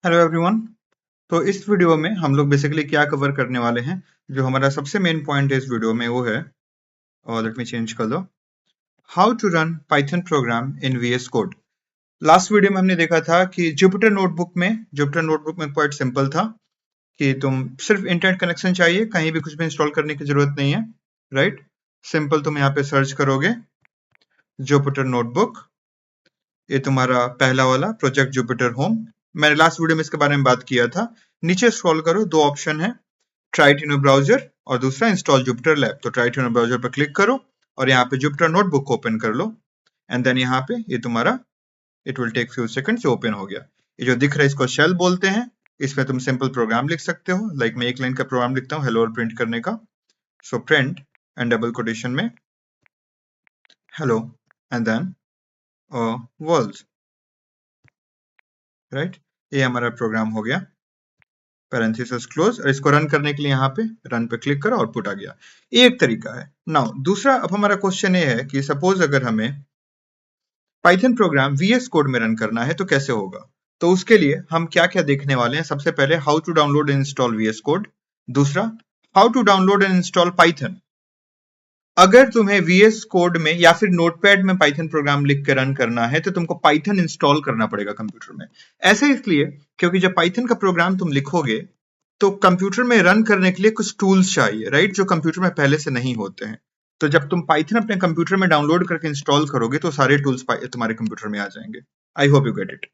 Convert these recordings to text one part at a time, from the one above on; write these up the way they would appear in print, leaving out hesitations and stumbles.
Hello everyone. तो इस video में हम लोग बेसिकली क्या कवर करने वाले हैं। जो हमारा सबसे मेन पॉइंट है इस वीडियो में वो है, और लेट मी चेंज कर दो, how to run Python program in VS code. Last video में हमने देखा था कि जुपिटर नोटबुक में क्वाइट सिंपल था कि तुम सिर्फ इंटरनेट कनेक्शन चाहिए, कहीं भी कुछ भी इंस्टॉल करने की जरूरत नहीं है। राइट, सिंपल तुम यहाँ पे सर्च करोगे जुपिटर नोटबुक, ये तुम्हारा पहला वाला प्रोजेक्ट जुपिटर होम। मैंने लास्ट वीडियो में इसके बारे में बात किया था। नीचे स्क्रॉल करो, दो ऑप्शन है, ट्राई इट इन ब्राउजर और दूसरा इंस्टॉल जुपिटर लैब। तो ट्राई इट इन ब्राउजर पर क्लिक करो और यहाँ पे जुपिटर नोटबुक ओपन कर लो एंड देन यहाँ पे ये तुम्हारा it will take few seconds open हो गया। ये जो दिख रहा है इसको शेल बोलते हैं। इसमें तुम सिंपल प्रोग्राम लिख सकते हो, लाइक मैं एक लाइन का प्रोग्राम लिखता हूँ हेलो वर्ल्ड प्रिंट करने का। So print and double quotation में hello and then world. Right, ये हमारा प्रोग्राम हो गया, पैरेंथेसिस क्लोज। और इसको रन करने के लिए यहाँ पे रन पे क्लिक करो, आउटपुट आ गया। एक तरीका है। नाउ दूसरा, अब हमारा क्वेश्चन ये है कि सपोज अगर हमें पाइथन प्रोग्राम वीएस कोड में रन करना है तो कैसे होगा। तो उसके लिए हम क्या क्या देखने वाले हैं। सबसे पहले how to download and install VS code. दूसरा, how to download and install Python. अगर तुम्हें वीएस कोड में या फिर नोटपैड में पाइथन प्रोग्राम लिख के रन करना है तो तुमको पाइथन इंस्टॉल करना पड़ेगा कंप्यूटर में। ऐसा इसलिए क्योंकि जब पाइथन का प्रोग्राम तुम लिखोगे तो कंप्यूटर में रन करने के लिए कुछ टूल्स चाहिए, राइट, जो कंप्यूटर में पहले से नहीं होते हैं। तो जब तुम पाइथन अपने कंप्यूटर में डाउनलोड करके इंस्टॉल करोगे तो सारे टूल्स तुम्हारे कंप्यूटर में आ जाएंगे। I hope you get it.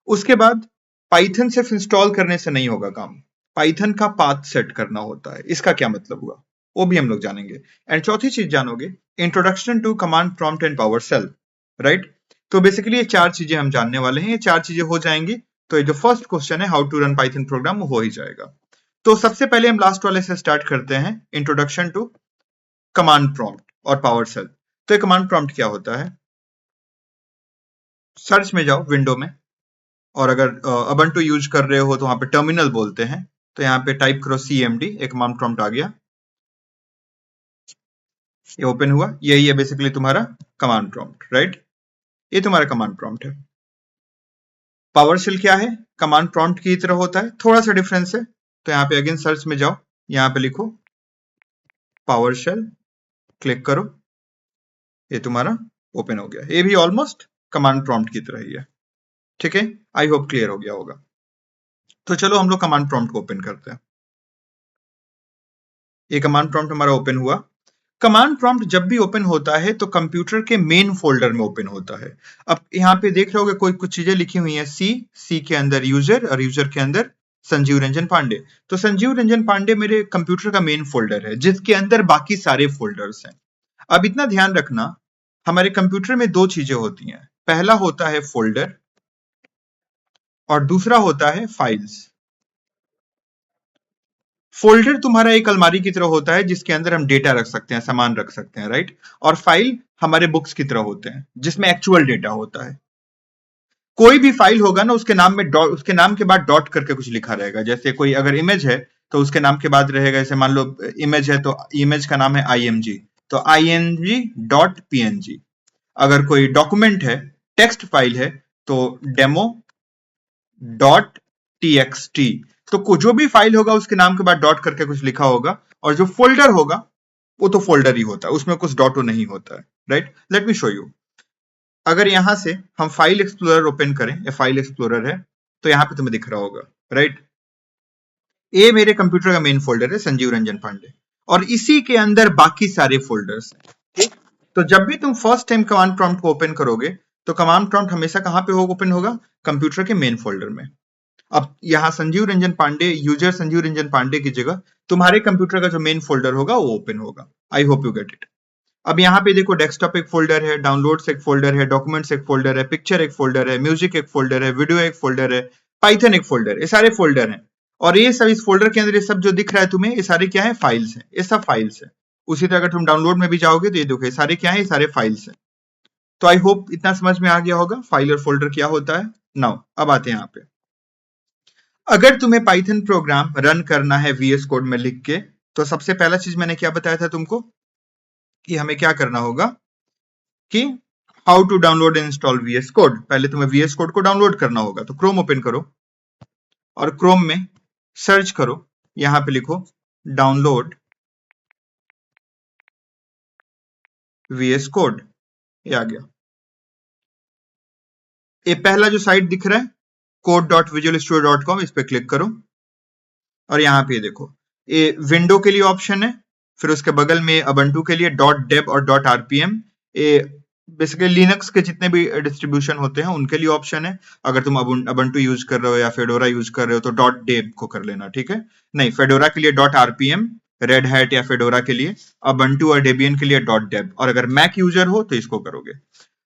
उसके बाद पाइथन सिर्फ इंस्टॉल करने से नहीं होगा काम, पाइथन का पाथ सेट करना होता है। इसका क्या मतलब हुआ वो भी हम लोग जानेंगे। एंड चौथी चीज जानोगे, introduction to command prompt and PowerShell. Right, तो बेसिकली ये चार चीजें हम जानने वाले हैं। ये चार चीजें हो जाएंगी तो ये जो फर्स्ट क्वेश्चन है how to run Python program वो हो ही जाएगा। तो सबसे पहले हम लास्ट वाले से स्टार्ट करते हैं, इंट्रोडक्शन टू कमांड प्रॉम्प्ट और पावर शेल। तो ये कमांड प्रॉम्प्ट क्या होता है। सर्च में जाओ विंडो में, और अगर अबंटू यूज कर रहे हो तो वहां पे टर्मिनल बोलते हैं। तो यहाँ पे टाइप करो CMD, एक कमांड प्रॉम्प्ट आ गया, ये ओपन हुआ। यही है बेसिकली तुम्हारा कमांड प्रॉम्प्ट। राइट, ये तुम्हारा कमांड प्रॉम्प्ट है। पावर शेल क्या है, कमांड प्रॉम्प्ट की तरह होता है, थोड़ा सा डिफरेंस है। तो यहाँ पे अगेन सर्च में जाओ, यहाँ पे लिखो पावर शेल, क्लिक करो, ये तुम्हारा ओपन हो गया। ये भी ऑलमोस्ट कमांड प्रॉम्प्ट की तरह ही है। ठीक है, आई होप क्लियर हो गया होगा। तो चलो हम लोग कमांड प्रॉम्प्ट को ओपन करते हैं। ये कमांड प्रॉम्प्ट हमारा ओपन हुआ। कमांड प्रॉम्प्ट जब भी ओपन होता है तो कंप्यूटर के मेन फोल्डर में ओपन होता है। अब यहाँ पे देख रहे होगे कोई कुछ चीजें लिखी हुई हैं, सी के अंदर यूजर और यूजर के अंदर संजीव रंजन पांडे। तो संजीव रंजन पांडे मेरे कंप्यूटर का मेन फोल्डर है जिसके अंदर बाकी सारे फोल्डर्स हैं। अब इतना ध्यान रखना, हमारे कंप्यूटर में दो चीजें होती हैं, पहला होता है फोल्डर और दूसरा होता है फाइल्स। फोल्डर तुम्हारा एक अलमारी की तरह होता है जिसके अंदर हम डेटा रख सकते हैं, सामान रख सकते हैं, राइट। और फाइल हमारे बुक्स की तरह होते हैं जिसमें एक्चुअल डेटा होता है। कोई भी फाइल होगा ना, उसके नाम में उसके नाम के बाद डॉट करके कुछ लिखा रहेगा। जैसे कोई अगर इमेज है तो उसके नाम के बाद रहेगा, जैसे मान लो इमेज है तो इमेज का नाम है IMG, तो IMG.PNG। अगर कोई डॉक्यूमेंट है, टेक्स्ट फाइल है, तो demo.txt। तो जो भी फाइल होगा उसके नाम के बाद डॉट करके कुछ लिखा होगा, और जो फोल्डर होगा वो तो फोल्डर ही होता है, उसमें कुछ डॉट नहीं होता है। Right, let me show you. अगर यहां से हम फाइल एक्सप्लोरर ओपन करें, ये फाइल एक्सप्लोरर है, तो यहां पे तुम्हें दिख रहा होगा, राइट, ये मेरे कंप्यूटर का मेन फोल्डर है संजीव रंजन पांडे, और इसी के अंदर बाकी सारे फोल्डर्स हैं। ठीक, तो जब भी तुम फर्स्ट टाइम कमांड प्रॉम्प्ट को ओपन करोगे तो कमांड प्रॉम्प्ट हमेशा कहां पे ओपन होगा, कंप्यूटर के मेन फोल्डर में। अब यहाँ संजीव रंजन पांडे, यूजर संजीव रंजन पांडे की जगह तुम्हारे कंप्यूटर का जो मेन फोल्डर होगा वो ओपन होगा। I hope you get it. अब यहाँ पे देखो, डेस्कटॉप एक फोल्डर है, डाउनलोड्स एक फोल्डर है, डॉक्यूमेंट्स एक फोल्डर है, पिक्चर एक फोल्डर है, म्यूजिक एक फोल्डर है, वीडियो एक फोल्डर है, पाइथन एक फोल्डर, ये सारे फोल्डर हैं। और ये सब इस फोल्डर के अंदर, ये सब जो दिख रहा है तुम्हें, ये सारे क्या है, फाइल्स हैं। ये सब फाइल्स है। उसी तरह अगर तुम डाउनलोड में भी जाओगे तो ये देखो, ये सारे क्या है, ये सारे फाइल्स हैं। तो आई होप इतना समझ में आ गया होगा फाइल और फोल्डर क्या होता है। नाउ अब आते हैं यहाँ पे, अगर तुम्हें पाइथन प्रोग्राम रन करना है VS कोड में लिख के, तो सबसे पहला चीज मैंने क्या बताया था तुमको कि हमें क्या करना होगा, कि how to download and install VS code. पहले तुम्हें VS कोड को डाउनलोड करना होगा। तो क्रोम ओपन करो, और क्रोम में सर्च करो, यहां पे लिखो डाउनलोड VS कोड, ये आ गया। ये पहला जो साइट दिख रहा है code.visualstudio.com, इस पे क्लिक करो और यहाँ पे देखो ये विंडो के लिए ऑप्शन है, फिर उसके बगल में अबंटू के लिए .deb और .rpm, ये बेसिकली लिनक्स के जितने भी डिस्ट्रीब्यूशन होते हैं उनके लिए ऑप्शन है। अगर तुम अबंटू यूज कर रहे हो या फेडोरा यूज कर रहे हो तो .deb को कर लेना, ठीक है। नहीं, फेडोरा के लिए .rpm, रेड हैट या फेडोरा के लिए, अबंटू और डेबियन के लिए .deb, और अगर मैक यूजर हो तो इसको करोगे।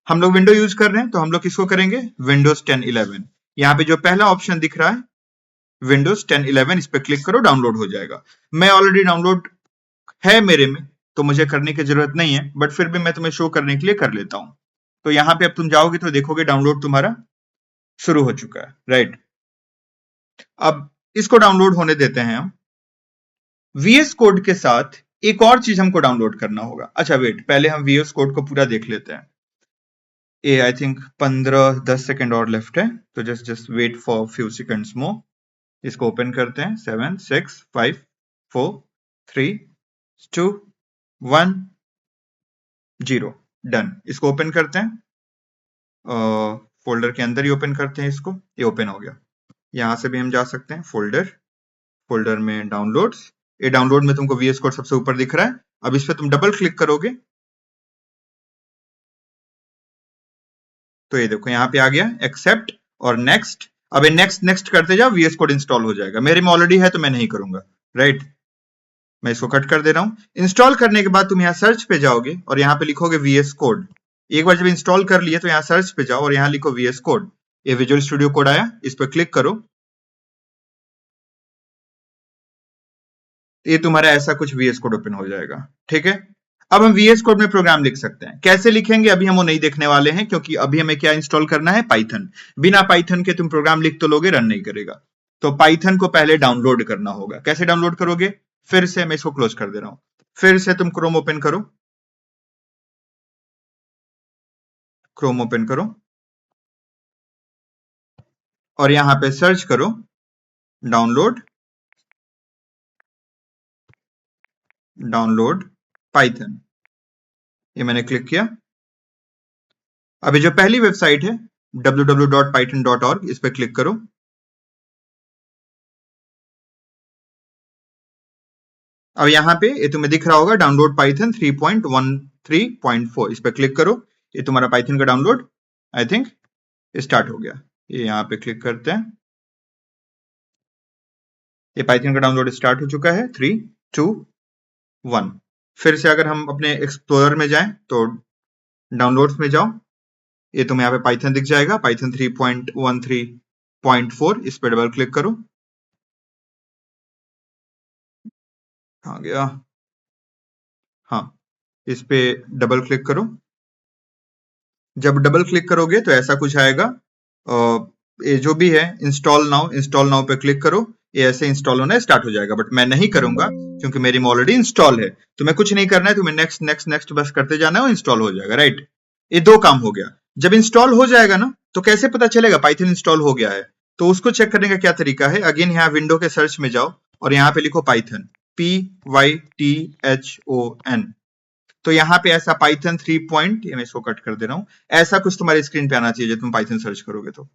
हम लोग विंडो यूज कर रहे हैं तो हम लोग किसको करेंगे, विंडोज 10 11। यहाँ पे जो पहला ऑप्शन दिख रहा है विंडोज 10 11, इस पे क्लिक करो, डाउनलोड हो जाएगा। मैं ऑलरेडी डाउनलोड है मेरे में तो मुझे करने की जरूरत नहीं है, बट फिर भी मैं तुम्हें शो करने के लिए कर लेता हूं। तो यहाँ पे अब तुम जाओगे तो देखोगे डाउनलोड तुम्हारा शुरू हो चुका है, राइट। अब इसको डाउनलोड होने देते हैं हम। VS कोड के साथ एक और चीज हमको डाउनलोड करना होगा। अच्छा वेट, पहले हम VS कोड को पूरा देख लेते हैं। ये आई थिंक 15-10 सेकेंड और लेफ्ट है, तो just wait for few seconds more. इसको ओपन करते हैं, 7 6 5 4 3 2 1 0, डन। इसको ओपन करते हैं, फोल्डर के अंदर ही ओपन करते हैं इसको, ये ओपन हो गया। यहां से भी हम जा सकते हैं फोल्डर में डाउनलोड्स, ये डाउनलोड में तुमको VS कोड सबसे ऊपर दिख रहा है। अब इस पे तुम डबल क्लिक करोगे तो ये देखो यहाँ पे आ गया एक्सेप्ट और नेक्स्ट। अब ये नेक्स्ट करते जाओ, VS कोड इंस्टॉल हो जाएगा। मेरे में ऑलरेडी है तो मैं नहीं करूंगा, राइट। मैं इसको कट कर दे रहा हूं। इंस्टॉल करने के बाद तुम यहाँ सर्च पे जाओगे और यहाँ पे लिखोगे VS कोड। एक बार जब इंस्टॉल कर लिए तो यहाँ सर्च पे जाओ और यहाँ लिखो VS कोड। ये विजुअल स्टूडियो कोड आया, इस पे क्लिक करो, ये तुम्हारा ऐसा कुछ VS कोड ओपन हो जाएगा, ठीक है। अब हम VS कोड में प्रोग्राम लिख सकते हैं। कैसे लिखेंगे अभी हम वो नहीं देखने वाले हैं, क्योंकि अभी हमें क्या इंस्टॉल करना है, पाइथन। बिना पाइथन के तुम प्रोग्राम लिख तो लोगे, रन नहीं करेगा। तो पाइथन को पहले डाउनलोड करना होगा। कैसे डाउनलोड करोगे, फिर से मैं इसको क्लोज कर दे रहा हूं, फिर से तुम क्रोम ओपन करो, क्रोम ओपन करो और यहां पे सर्च करो डाउनलोड पाइथन। ये मैंने क्लिक किया। अभी जो पहली वेबसाइट है www.python.org, इस पे क्लिक करो। अब यहाँ पे ये तुम्हें दिख रहा होगा डाउनलोड पाइथन 3.13.4, इस पे क्लिक करो। ये तुम्हारा पाइथन का डाउनलोड आई थिंक स्टार्ट हो गया। ये यहाँ पे क्लिक करते हैं, ये पाइथन का डाउनलोड स्टार्ट हो चुका है। 3 2 1। फिर से अगर हम अपने एक्सप्लोरर में जाएं तो डाउनलोड्स में जाओ, ये तुम्हें यहाँ पे पाइथन दिख जाएगा, पाइथन 3.13.4, इस पे डबल क्लिक करो। आ गया, हाँ, इस पे डबल क्लिक करो। जब डबल क्लिक करोगे तो ऐसा कुछ आएगा, ये जो भी है इंस्टॉल नाउ पे क्लिक करो, ये ऐसे इंस्टॉल होना स्टार्ट हो जाएगा। बट मैं नहीं करूंगा क्योंकि मेरी में ऑलरेडी इंस्टॉल है। तुम्हें कुछ नहीं करना है, तुम्हें नेक्स्ट बस करते जाना है, इंस्टॉल हो जाएगा, राइट। ये दो काम हो गया। जब इंस्टॉल हो जाएगा ना तो कैसे पता चलेगा पाइथन इंस्टॉल हो गया है, तो उसको चेक करने का क्या तरीका है, अगेन यहाँ विंडो के सर्च में जाओ और यहाँ पे लिखो पाइथन, PYTHON। तो यहाँ पे ऐसा पाइथन 3. ये मैं इसको कट कर दे रहा हूँ, ऐसा कुछ तुम्हारी स्क्रीन पे आना चाहिए जब तुम पाइथन सर्च करोगे तो।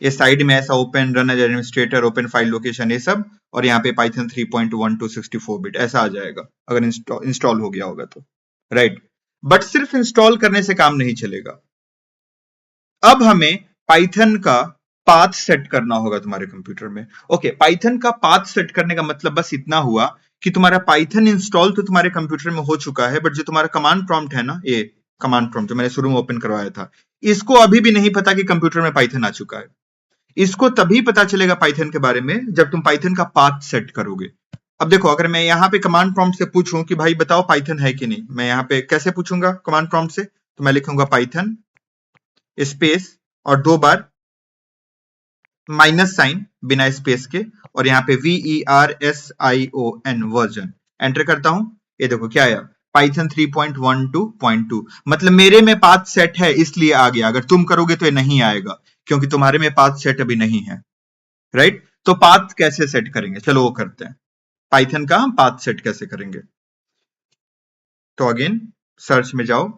ये साइड में ऐसा open, run as administrator, open file location, ये सब, और यहाँ पे पाइथन 3.1 to 64 बिट ऐसा आ जाएगा अगर इंस्टॉल हो गया होगा तो, राइट। बट सिर्फ इंस्टॉल करने से काम नहीं चलेगा। अब हमें पाइथन का पाथ सेट करना होगा तुम्हारे कंप्यूटर में। ओके, पाइथन का पाथ सेट करने का मतलब बस इतना हुआ कि तुम्हारा पाइथन इंस्टॉल तो तुम्हारे कंप्यूटर में हो चुका है, बट जो तुम्हारा कमांड प्रॉम्प्ट है ना, ये कमांड प्रॉम्प्ट जो मैंने शुरू में ओपन करवाया था, इसको अभी भी नहीं पता कि कंप्यूटर में पाइथन आ चुका है। इसको तभी पता चलेगा पाइथन के बारे में जब तुम पाइथन का पाथ सेट करोगे। अब देखो, अगर मैं यहाँ पे कमांड प्रॉम्प्ट से पूछूं कि भाई बताओ पाइथन है कि नहीं, मैं यहाँ पे कैसे पूछूंगा कमांड प्रॉम्प्ट से, तो मैं लिखूंगा पाइथन स्पेस और 2 बार माइनस साइन बिना स्पेस के, और यहाँ पे VERSION वर्जन एंटर करता हूं। ये देखो क्या आया, पाइथन 3.12.2। मतलब मेरे में पाथ सेट है इसलिए आ गया, अगर तुम करोगे तो ये नहीं आएगा क्योंकि तुम्हारे में पाथ सेट अभी नहीं है, राइट। तो पाथ कैसे सेट करेंगे, चलो वो करते हैं। पाइथन का हम पाथ सेट कैसे करेंगे, तो अगेन सर्च में जाओ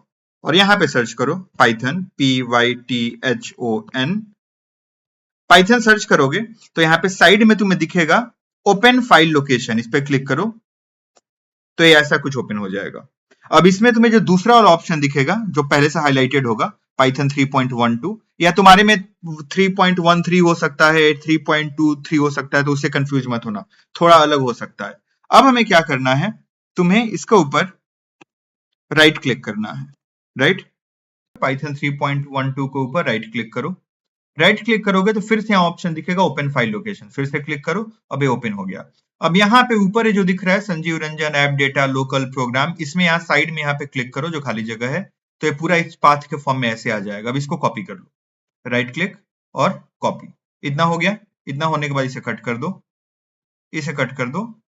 और यहां पे सर्च करो पाइथन, PYTHON। पाइथन सर्च करोगे तो यहाँ पे साइड में तुम्हें दिखेगा ओपन फाइल लोकेशन, इस पे क्लिक करो तो ये ऐसा कुछ ओपन हो जाएगा। अब इसमें तुम्हें जो दूसरा वाला ऑप्शन दिखेगा जो पहले से हाईलाइटेड होगा, पाइथन 3.12, या तुम्हारे में 3.13 हो सकता है, 3.23 हो सकता है, तो उससे कंफ्यूज मत होना, थोड़ा अलग हो सकता है। अब हमें क्या करना है, तुम्हें इसके ऊपर राइट क्लिक करना है, राइट, पाइथन 3.12 के ऊपर राइट क्लिक करो। राइट क्लिक करोगे तो फिर से यहाँ ऑप्शन दिखेगा ओपन फाइल लोकेशन, फिर से क्लिक करो, अब ये ओपन हो गया। अब यहाँ पे ऊपर ये जो दिख रहा है Sanjeev Ranjan app data local program, इसमें यहाँ साइड में यहाँ पे क्लिक करो जो खाली जगह है, तो ये पूरा इस पाथ के फॉर्म में ऐसे आ जाएगा। अब इसको कॉपी कर लो, राइट क्लिक और कॉपी, इतना हो गया। इतना होने के बाद इसे कट कर दो, इसे कट कर दो।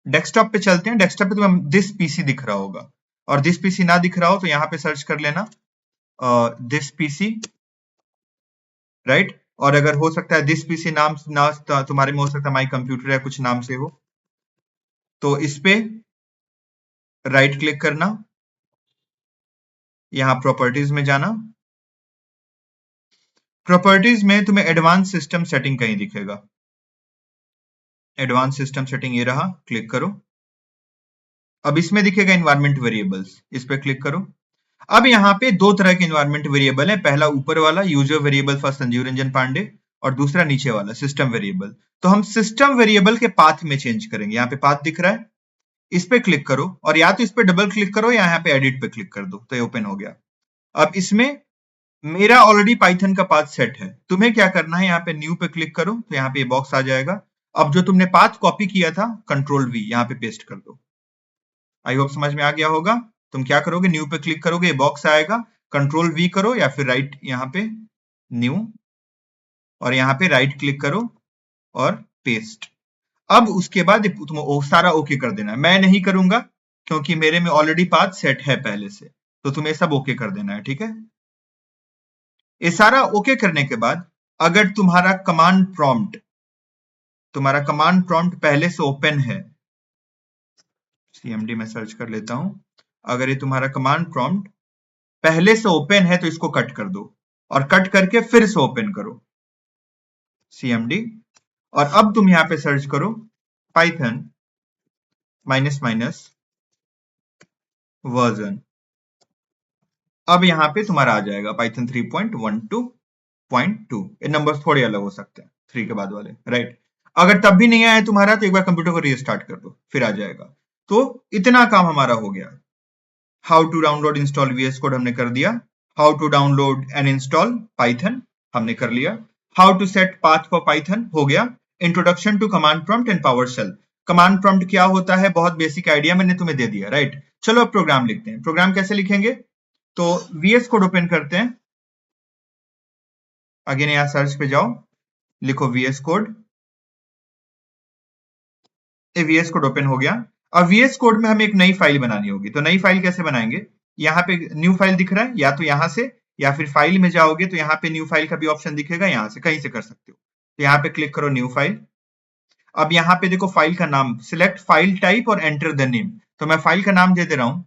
डेस्कटॉप पे चलते हैं, डेस्कटॉप पे तुम्हें दिस पीसी दिख रहा होगा, और दिस पीसी ना दिख रहा हो तो यहाँ पे सर्च कर लेना दिस पीसी, राइट। और अगर हो सकता है दिस पीसी नाम ना तुम्हारे में हो सकता है माई कंप्यूटर या कुछ नाम से हो, तो इस पे राइट क्लिक करना, यहां प्रॉपर्टीज में जाना, प्रॉपर्टीज में तुम्हें एडवांस सिस्टम सेटिंग कहीं दिखेगा, एडवांस सिस्टम सेटिंग ये रहा, क्लिक करो। अब इसमें दिखेगा इन्वायरमेंट वेरिएबल्स, इस पे क्लिक करो। अब यहाँ पे दो तरह के इन्वायरमेंट वेरिएबल है, पहला ऊपर वाला user variable for Sanjeev Ranjan Pandey, और दूसरा नीचे वाला सिस्टम वेरिएबल। तो हम सिस्टम वेरिएबल के पाथ में चेंज करेंगे, यहाँ पे पाथ दिख रहा है, इस पे क्लिक करो, और या तो इस पे डबल क्लिक करो या यहाँ पे एडिट पे क्लिक कर दो, तो ये ओपन हो गया। अब इसमें मेरा ऑलरेडी पाइथन का पाथ सेट है, तुम्हें क्या करना है, यहाँ पे न्यू पे क्लिक करो तो यहाँ पे ये बॉक्स आ जाएगा। अब जो तुमने पाथ कॉपी किया था कंट्रोल V यहाँ पे पेस्ट कर दो। आई होप समझ में आ गया होगा। तुम क्या करोगे, न्यू पे क्लिक करोगे, ये बॉक्स आएगा, कंट्रोल V करो या फिर राइट यहाँ पे न्यू, और यहाँ पे राइट क्लिक करो और पेस्ट। अब उसके बाद तुम सारा ओके कर देना है, मैं नहीं करूंगा क्योंकि मेरे में ऑलरेडी पाथ सेट है पहले से, तो तुम्हें सब ओके कर देना है, ठीक है। ये सारा ओके करने के बाद अगर तुम्हारा कमांड प्रॉम्प्ट पहले से ओपन है, CMD में सर्च कर लेता हूं, अगर ये तुम्हारा कमांड प्रॉम्प्ट पहले से ओपन है तो इसको कट कर दो, और कट करके फिर से ओपन करो CMD, और अब तुम यहां पे सर्च करो पाइथन -- वर्जन। अब यहाँ पे तुम्हारा आ जाएगा पाइथन 3.12.2। ये नंबर्स थोड़े अलग हो सकते हैं 3 के बाद वाले, राइट। अगर तब भी नहीं आया तुम्हारा तो एक बार कंप्यूटर को रीस्टार्ट कर दो, फिर आ जाएगा। तो इतना काम हमारा हो गया। How to download install VS code हमने कर दिया, how to download and install Python हमने कर लिया, how to set path for Python हो गया, introduction to command prompt and PowerShell. Command prompt क्या होता है, बहुत बेसिक आइडिया मैंने तुम्हें दे दिया, राइट। चलो अब प्रोग्राम लिखते हैं। प्रोग्राम कैसे लिखेंगे, तो VS कोड ओपन करते हैं, अगेन यहां सर्च पे जाओ, लिखो VS कोड, ये VS कोड ओपन हो गया। अब VS कोड में हमें एक नई फाइल बनानी होगी, तो नई फाइल कैसे बनाएंगे, यहाँ पे न्यू फाइल दिख रहा है, या तो यहाँ से या फिर फाइल में जाओगे तो यहाँ पे न्यू फाइल का भी ऑप्शन दिखेगा, यहाँ से कहीं से कर सकते हो। तो यहाँ पे क्लिक करो न्यू फाइल। अब यहाँ पे देखो फाइल का नाम, सिलेक्ट फाइल टाइप और एंटर द नेम। तो मैं फाइल का नाम दे दे रहा हूँ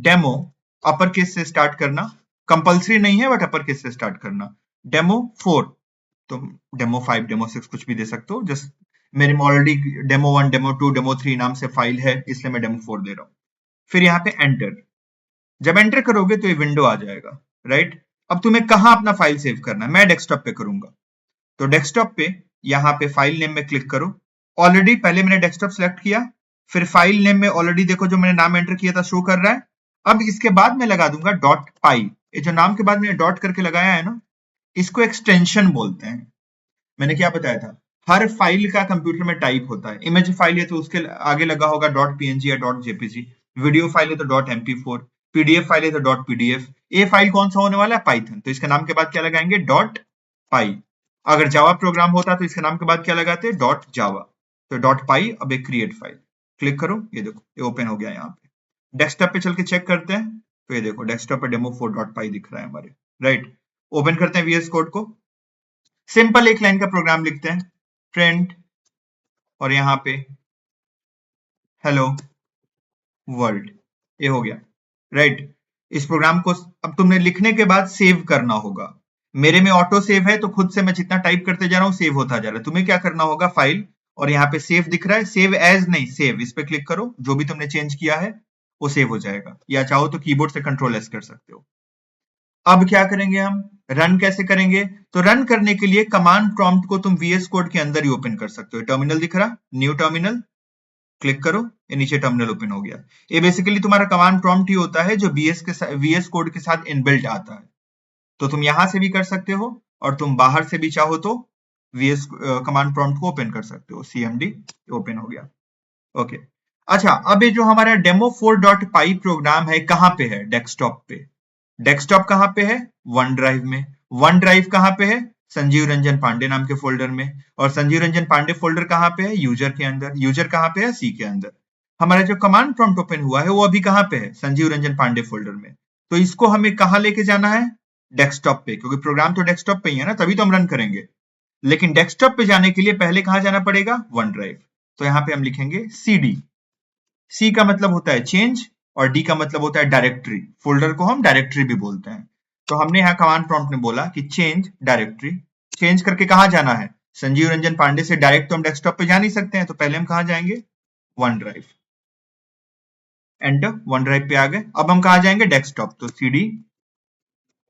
डेमो, अपर केस से स्टार्ट करना, कंपल्सरी नहीं है बट अपर केस से स्टार्ट करना, डेमो 4, तो डेमो 5 डेमो 6 कुछ भी दे सकते हो, जस्ट मेरे में ऑलरेडी डेमो 1 डेमो 2 डेमो 3 नाम से फाइल है, इसलिए मैं डेमो 4 दे रहा हूँ। फिर यहाँ पे एंटर, जब एंटर करोगे तो ये विंडो आ जाएगा, राइट। अब तुम्हें कहाँ अपना फाइल सेव करना है, मैं डेस्कटॉप पे करूंगा, तो डेस्कटॉप पे यहाँ पे फाइल नेम में क्लिक करो। ऑलरेडी पहले मैंने डेस्कटॉप सेलेक्ट किया, फिर फाइल नेम में ऑलरेडी देखो जो मैंने नाम एंटर किया था शो कर रहा है। अब इसके बाद मैं लगा दूंगा .py, ये जो नाम के बाद मैंने डॉट करके लगाया है ना, इसको एक्सटेंशन बोलते हैं। मैंने क्या बताया था, हर फाइल का कंप्यूटर में टाइप होता है, इमेज फाइल है तो उसके आगे लगा होगा .png या .jpg, वीडियो फाइल है तो .mp4, पीडीएफ फाइल है तो .pdf। ये फाइल कौन सा होने वाला है, पाइथन, तो इसके नाम के बाद क्या लगाएंगे, .py। अगर जावा प्रोग्राम होता तो इसके नाम के बाद क्या लगाते, .java, तो .py। अब एक क्रिएट फाइल क्लिक करो, ये देखो ये ओपन हो गया। यहाँ पे डेस्कटॉप पे चल के चेक करते हैं, तो ये देखो डेस्कटॉप पे demo4.py दिख रहा है हमारे, राइट। ओपन करते हैं VS कोड को, सिंपल एक लाइन का प्रोग्राम लिखते हैं, प्रिंट और यहाँ पे हेलो वर्ल्ड, ये हो गया राइट। इस प्रोग्राम को अब तुमने लिखने के बाद सेव करना होगा। मेरे में ऑटो सेव है तो खुद से मैं जितना टाइप करते जा रहा हूँ सेव होता जा रहा है। तुम्हें क्या करना होगा, फाइल और यहाँ पे सेव दिख रहा है, सेव एज नहीं सेव, इस पे क्लिक करो, जो भी तुमने चेंज किया है वो सेव हो जाएगा, या चाहो तो कीबोर्ड से कंट्रोल एस कर सकते हो। अब क्या करेंगे हम, रन कैसे करेंगे, तो रन करने के लिए कमांड प्रॉम्प्ट को तुम वीएस कोड के अंदर ही ओपन कर सकते हो। टर्मिनल दिख रहा, न्यू टर्मिनल, क्लिक करो, ये नीचे टर्मिनल ओपन हो गया। ये बेसिकली तुम्हारा कमांड प्रॉम्प्ट ही होता है जो वीएस कोड के साथ इनबिल्ट आता है। तो तुम यहां से भी कर सकते हो और तुम बाहर से भी चाहो तो वीएस कमांड प्रॉम्प्ट को ओपन कर सकते हो। सीएमडी ओपन हो गया। ओके, अच्छा अब ये जो हमारा demo4.py प्रोग्राम है कहां पे है, डेस्कटॉप पे। डेस्कटॉप कहां पे है, वन ड्राइव में। वन ड्राइव कहां पे है, संजीव रंजन पांडे नाम के फोल्डर में। और संजीव रंजन पांडे फोल्डर कहां पे है, यूजर के अंदर। यूजर कहां पे है, सी के अंदर। हमारा जो कमांड प्रॉम्प्ट ओपन हुआ है वो अभी कहां पे है, संजीव रंजन पांडे फोल्डर में। तो इसको हमें कहां लेके जाना है, डेस्कटॉप पे, क्योंकि प्रोग्राम तो डेस्कटॉप पे ही है ना, तभी तो हम रन करेंगे। लेकिन डेस्कटॉप पे जाने के लिए पहले कहां जाना पड़ेगा, वन ड्राइव। तो यहाँ पे हम लिखेंगे cd। सी का मतलब होता है चेंज और डी का मतलब होता है डायरेक्टरी। फोल्डर को हम डायरेक्टरी भी बोलते हैं। तो हमने यहाँ कमांड प्रॉम्प्ट में बोला कि चेंज डायरेक्टरी। चेंज करके कहाँ जाना है, संजीव रंजन पांडे से डायरेक्ट तो हम डेस्कटॉप पे जा नहीं सकते हैं, तो पहले हम कहाँ जाएंगे, one drive. Enter, one drive पे आ गए। अब हम कहाँ जाएंगे, डेस्कटॉप, तो cd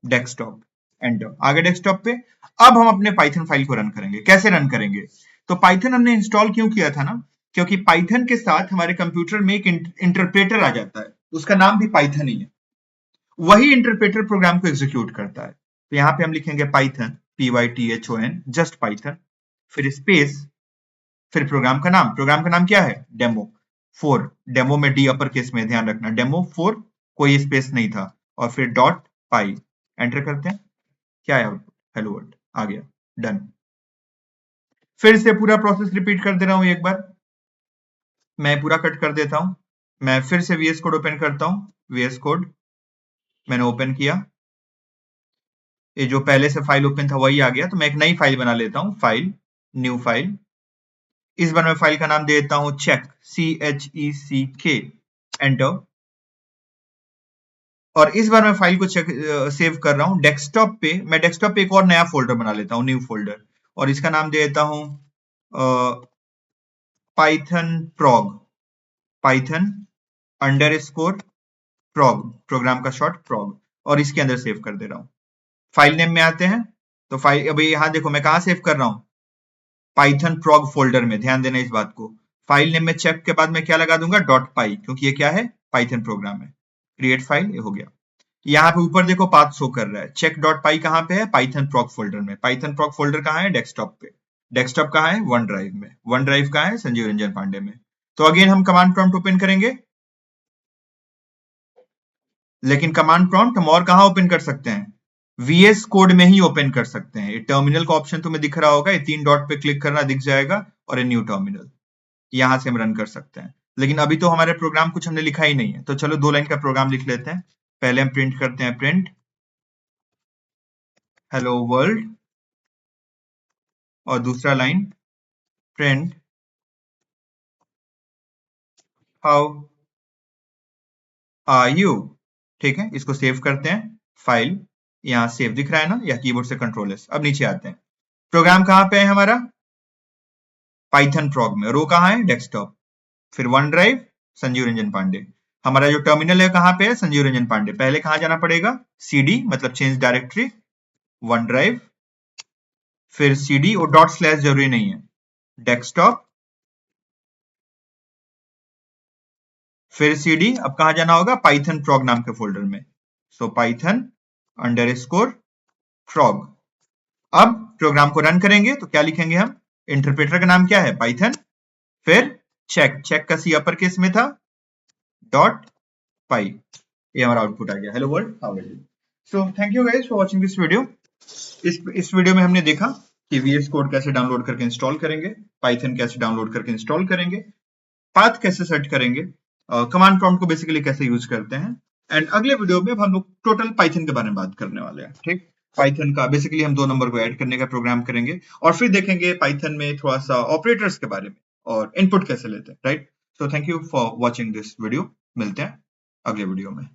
डेस्कटॉप, एंटर, आगे डेस्कटॉप पे। अब हम अपने पाइथन फाइल को रन करेंगे। कैसे रन करेंगे, तो पाइथन हमने इंस्टॉल क्यों किया था ना, क्योंकि पाइथन के साथ हमारे कंप्यूटर में एक इंटरप्रेटर आ जाता है, उसका नाम भी पाइथन ही है। वही इंटरप्रेटर प्रोग्राम को एग्जीक्यूट करता है। तो यहाँ पे हम लिखेंगे पाइथन, PYTHON, जस्ट पाइथन, फिर स्पेस, फिर प्रोग्राम का नाम क्या है, डेमो4। डेमो में डी अपर केस में, ध्यान रखना, डेमो4, कोई स्पेस नहीं था, और फिर डॉट पाई। एंटर करते हैं, क्या है आउटपुट, हेलो वर्ल्ड आ गया, डन। फिर से पूरा प्रोसेस रिपीट कर दे रहा हूं एक बार, मैं पूरा कट कर देता हूं। मैं फिर से वीएस कोड ओपन करता हूं, वीएस कोड मैंने ओपन किया, ये जो पहले से फाइल ओपन था वही आ गया। तो मैं एक नई फाइल बना लेता हूं, फाइल, न्यू फाइल। इस बार मैं फाइल का नाम दे देता हूं चेक, CHECK, एंटर। और इस बार मैं फाइल को सेव कर रहा हूं डेस्कटॉप पे। मैं डेस्कटॉप पे एक और नया फोल्डर बना लेता हूं, न्यू फोल्डर, और इसका नाम दे देता हूं पाइथन प्रोग, पाइथन अंडरस्कोर प्रोग, प्रोग्राम का शॉर्ट प्रोग, और इसके अंदर सेव कर दे रहा हूं। फाइल नेम में आते हैं, तो फाइल अभी यहां देखो मैं कहां सेव कर रहा हूं, पाइथन प्रोग फोल्डर में, ध्यान देना इस बात को। फाइल नेम में चेक के बाद मैं क्या लगा दूंगा, डॉट पाई, क्योंकि ये क्या है, पाइथन प्रोग्राम है। क्रिएट फाइल, ये हो गया। यहाँ पे ऊपर देखो पाथ शो कर रहा है, चेक डॉट पाई कहां पे है, पाइथन प्रोग फोल्डर में। पाइथन प्रोग फोल्डर कहां है, डेस्कटॉप पे। डेस्कटॉप कहां है, वन ड्राइव में। वन ड्राइव कहां है, संजीव रंजन पांडे में। तो अगेन हम कमांड प्रॉम्प्ट ओपन करेंगे, लेकिन कमांड प्रॉम्प्ट हम और कहां ओपन कर सकते हैं, वीएस कोड में ही ओपन कर सकते हैं। ये टर्मिनल का ऑप्शन तुम्हें दिख रहा होगा, ये 3 डॉट पे क्लिक करना दिख जाएगा, और ये न्यू टर्मिनल, यहां से हम रन कर सकते हैं। लेकिन अभी तो हमारे प्रोग्राम कुछ हमने लिखा ही नहीं है, तो चलो 2 लाइन का प्रोग्राम लिख लेते हैं। पहले हम प्रिंट करते हैं, प्रिंट हेलो वर्ल्ड, और दूसरा line print how are you. ठीक है, इसको सेव करते हैं, फाइल, यहाँ सेव दिख रहा है ना, या कीबोर्ड से कंट्रोल एस। अब नीचे आते हैं, प्रोग्राम कहां पे है हमारा, पाइथन प्रोग में। रो कहां है, डेस्कटॉप, फिर वन ड्राइव, संजीव रंजन पांडे। हमारा जो टर्मिनल है कहां पे है, संजीव रंजन पांडे। पहले कहां जाना पड़ेगा, CD मतलब चेंज डायरेक्टरी, वन ड्राइव, फिर CD, और डॉट स्लैश जरूरी नहीं है, डेस्कटॉप, फिर CD। अब कहां जाना होगा, पाइथन प्रोग नाम के फोल्डर में। So Python underscore prog. अब प्रोग्राम को रन करेंगे तो क्या लिखेंगे हम, इंटरप्रेटर का नाम क्या है, पाइथन, फिर चेक, चेक का C अपर केस में था, डॉट पाई, ये हमारा आउटपुट आ गया, hello world how are you. So thank you guys for watching this video. इस वीडियो में हमने देखा कि वीएस कोड कैसे डाउनलोड करके इंस्टॉल करेंगे, पाइथन कैसे डाउनलोड करके इंस्टॉल करेंगे, पाथ कैसे सेट करेंगे, कमांड प्रॉम्प्ट को बेसिकली कैसे यूज करते हैं। एंड अगले वीडियो में हम लोग टोटल पाइथन के बारे में बात करने वाले हैं, ठीक। पाइथन का बेसिकली हम 2 नंबर को ऐड करने का प्रोग्राम करेंगे और फिर देखेंगे पाइथन में थोड़ा सा ऑपरेटर्स के बारे में और इनपुट कैसे लेते हैं, right? So thank you for watching this video. मिलते हैं अगले वीडियो में।